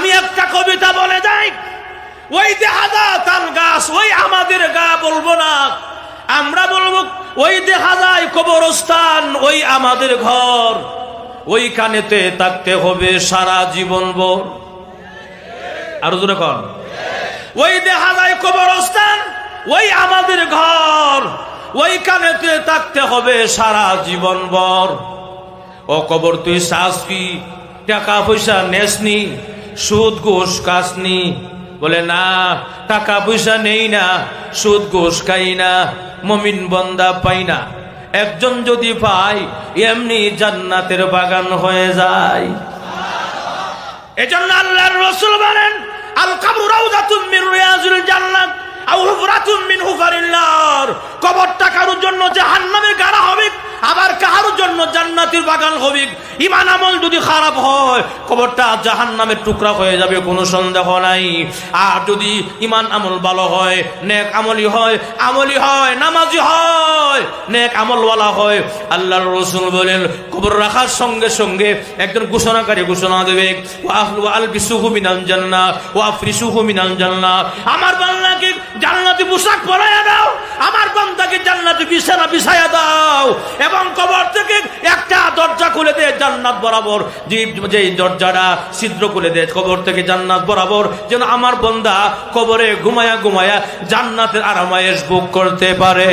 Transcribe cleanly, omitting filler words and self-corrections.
আমি একটা কবিতা বলে যাই, ওই দেখা যায় তাল গাছ, ওই আমাদের গা বলবো না, আমরা বলবো ওই দেখা যায় কবরস্থান, ওই আমাদের ঘর, ওই কানেতে থাকতে হবে সারা জীবন ভর। আরো জোরে কোন, ওই দেখা যায় কবরস্থান, ওই আমাদের ঘর, ওই কানেতে থাকতে হবে সারা জীবন ভর। ও কবর তুই শ্বাস কি টাকা পয়সা নেসনি, সুদ ঘুষ খাসনি? বলে না, টাকা পয়সা নেই না, সুদ ঘুষ খাই না, মুমিন বান্দা পাই না। একজন যদি পায় এমনি জান্নাতের বাগান হয়ে যায়। এজন্য আল্লাহর রাসূল বলেন, আল কবরু রাউযাতুম মিন রিয়াজিল জান্নাত আও হুফরাতুম মিন হুফারিন নার। কবরটা কারোর জন্য জাহান্নামের গাড়া হবে, আবার কারোর জন্য জান্নাতের বাগান হবে। ঈমান আমল যদি খারাপ হয় কবরটা জাহান্নামের টুকরা হয়ে যাবে, কোনো সন্দেহ নাই। আর যদি ঈমান আমল ভালো হয়, নেক আমলি হয়, নামাজি হয়, নেক আমলওয়ালা হয়, আল্লাহর রাসূল বলেন কবর রাখার সঙ্গে সঙ্গে একজন ঘোষণাকারী ঘোষণা দেবে, ওয়া আলবিসুহু মিনাল জান্নাহ ওয়া আফরিসুহু মিনাল জান্নাহ। আমার বান্দাকে জান্নাতি পোশাক পরাইয়া দাও, আমার বান্দাকে জান্নাতি বিছানা বিছাইয়া দাও, এবং কবর থেকে একটা দরজা খুলে দে জান্নাত বরাবর। যে দরজাটা ছিদ্র খুলে দে কবর থেকে জান্নাত বরাবর, যেন আমার বান্দা কবরে ঘুমায়া ঘুমায়া জান্নাতের আরামায়েশ ভোগ করতে পারে।